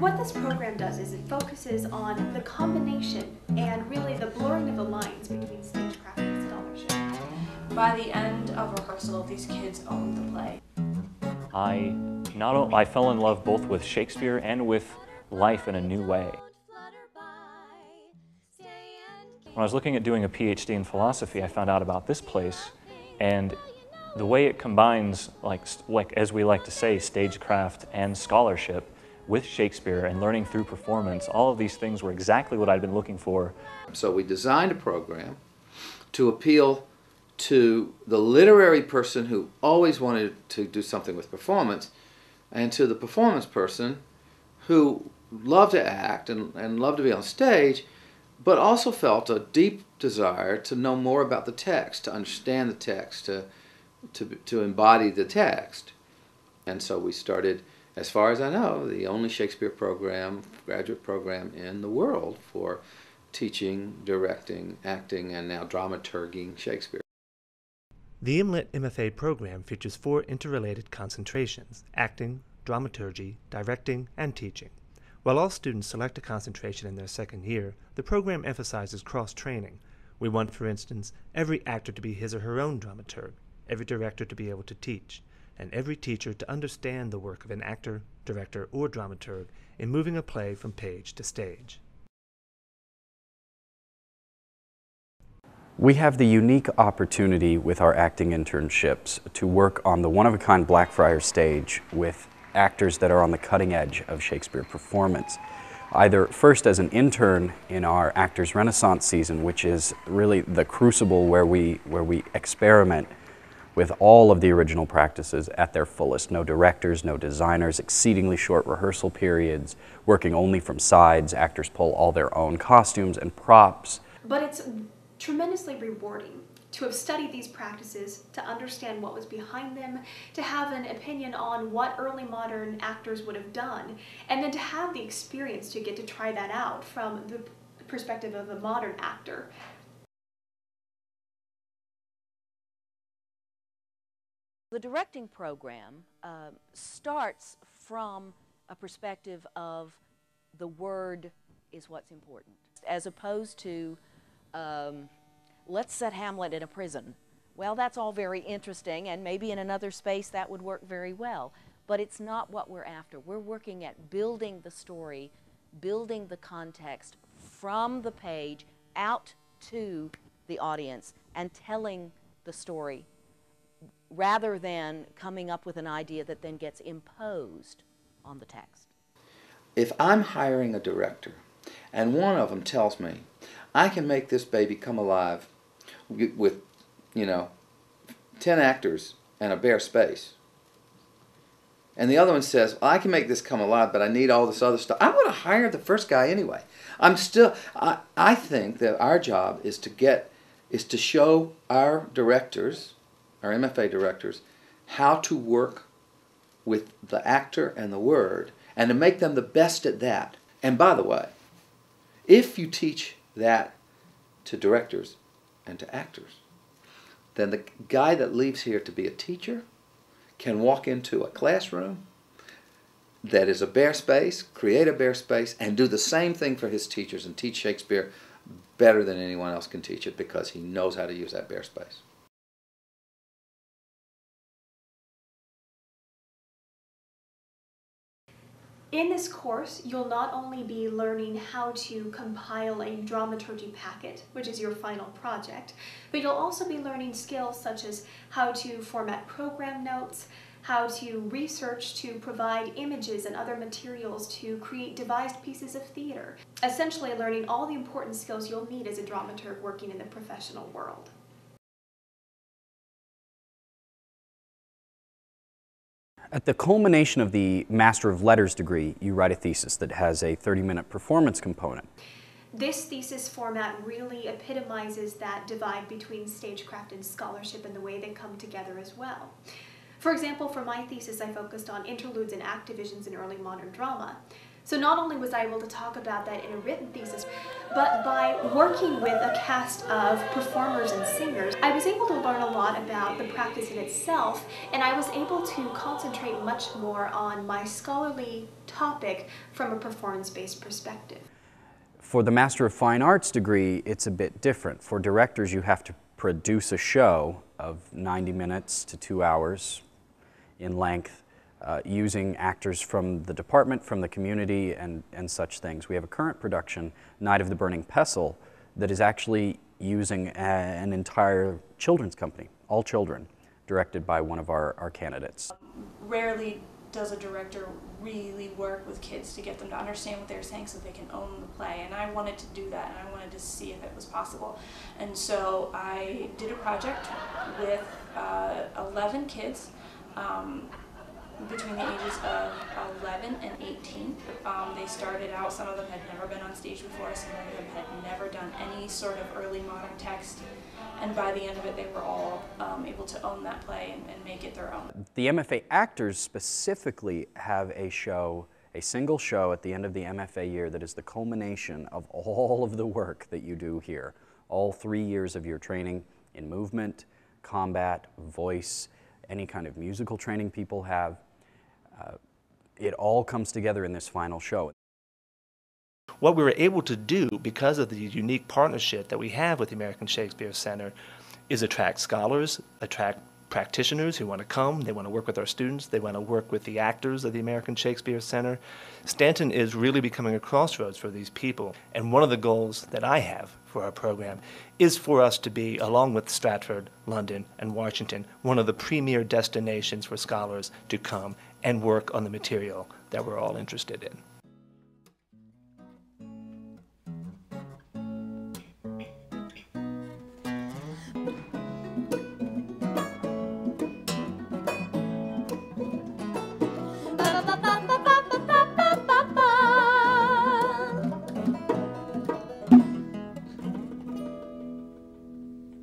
What this program does is it focuses on the combination and really the blurring of the lines between stagecraft and scholarship. By the end of rehearsal, these kids owned the play. I fell in love both with Shakespeare and with life in a new way. When I was looking at doing a PhD in philosophy, I found out about this place, and the way it combines, like as we like to say, stagecraft and scholarship with Shakespeare and learning through performance, all of these things were exactly what I'd been looking for. So we designed a program to appeal to the literary person who always wanted to do something with performance, and to the performance person who loved to act and loved to be on stage, but also felt a deep desire to know more about the text, to understand the text, to embody the text. And so we started, as far as I know, the only Shakespeare program, graduate program in the world for teaching, directing, acting, and now dramaturging Shakespeare. The IMLIT MFA program features 4 interrelated concentrations: acting, dramaturgy, directing, and teaching. While all students select a concentration in their second year, the program emphasizes cross-training. We want, for instance, every actor to be his or her own dramaturg, every director to be able to teach, and every teacher to understand the work of an actor, director, or dramaturg in moving a play from page to stage. We have the unique opportunity with our acting internships to work on the one-of-a-kind Blackfriars stage with actors that are on the cutting edge of Shakespeare performance. Either first as an intern in our Actors Renaissance season, which is really the crucible where we experiment with all of the original practices at their fullest. No directors, no designers, exceedingly short rehearsal periods, working only from sides. Actors pull all their own costumes and props. But it's tremendously rewarding to have studied these practices, to understand what was behind them, to have an opinion on what early modern actors would have done, and then to have the experience to get to try that out from the perspective of a modern actor. The directing program starts from a perspective of the word is what's important, as opposed to let's set Hamlet in a prison. Well, that's all very interesting, and maybe in another space that would work very well, but it's not what we're after. We're working at building the story, building the context from the page out to the audience and telling the story, rather than coming up with an idea that then gets imposed on the text. If I'm hiring a director and one of them tells me, I can make this baby come alive with, 10 actors and a bare space, and the other one says, well, I can make this come alive, but I need all this other stuff, I'm going to hire the first guy anyway. I think that our job is to show our directors, our MFA directors, how to work with the actor and the word, and to make them the best at that. And by the way, if you teach that to directors and to actors, then the guy that leaves here to be a teacher can walk into a classroom that is a bare space, create a bare space, and do the same thing for his teachers and teach Shakespeare better than anyone else can teach it, because he knows how to use that bare space. In this course, you'll not only be learning how to compile a dramaturgy packet, which is your final project, but you'll also be learning skills such as how to format program notes, how to research to provide images and other materials to create devised pieces of theater, essentially learning all the important skills you'll need as a dramaturg working in the professional world. At the culmination of the Master of Letters degree, you write a thesis that has a 30-minute performance component. This thesis format really epitomizes that divide between stagecraft and scholarship and the way they come together as well. For example, for my thesis, I focused on interludes and act divisions in early modern drama. So not only was I able to talk about that in a written thesis, but by working with a cast of performers and singers, I was able to learn a lot about the practice in itself, and I was able to concentrate much more on my scholarly topic from a performance-based perspective. For the Master of Fine Arts degree, it's a bit different. For directors, you have to produce a show of 90 minutes to 2 hours in length, using actors from the department, from the community, and such things. We have a current production, Night of the Burning Pestle, that is actually using an entire children's company, all children, directed by one of our candidates. Rarely does a director really work with kids to get them to understand what they're saying so they can own the play, and I wanted to do that, and I wanted to see if it was possible. And so I did a project with 11 kids between the ages of 11 and 18. They started out, some of them had never been on stage before, some of them had never done any sort of early modern text, and by the end of it they were all able to own that play and make it their own. The MFA actors specifically have a show, a single show at the end of the MFA year that is the culmination of all of the work that you do here. All 3 years of your training in movement, combat, voice, any kind of musical training people have. It all comes together in this final show. What we were able to do, because of the unique partnership that we have with the American Shakespeare Center, is attract scholars, attract practitioners who want to come, they want to work with our students, they want to work with the actors of the American Shakespeare Center. Staunton is really becoming a crossroads for these people, and one of the goals that I have for our program is for us to be, along with Stratford, London, and Washington, one of the premier destinations for scholars to come and work on the material that we're all interested in.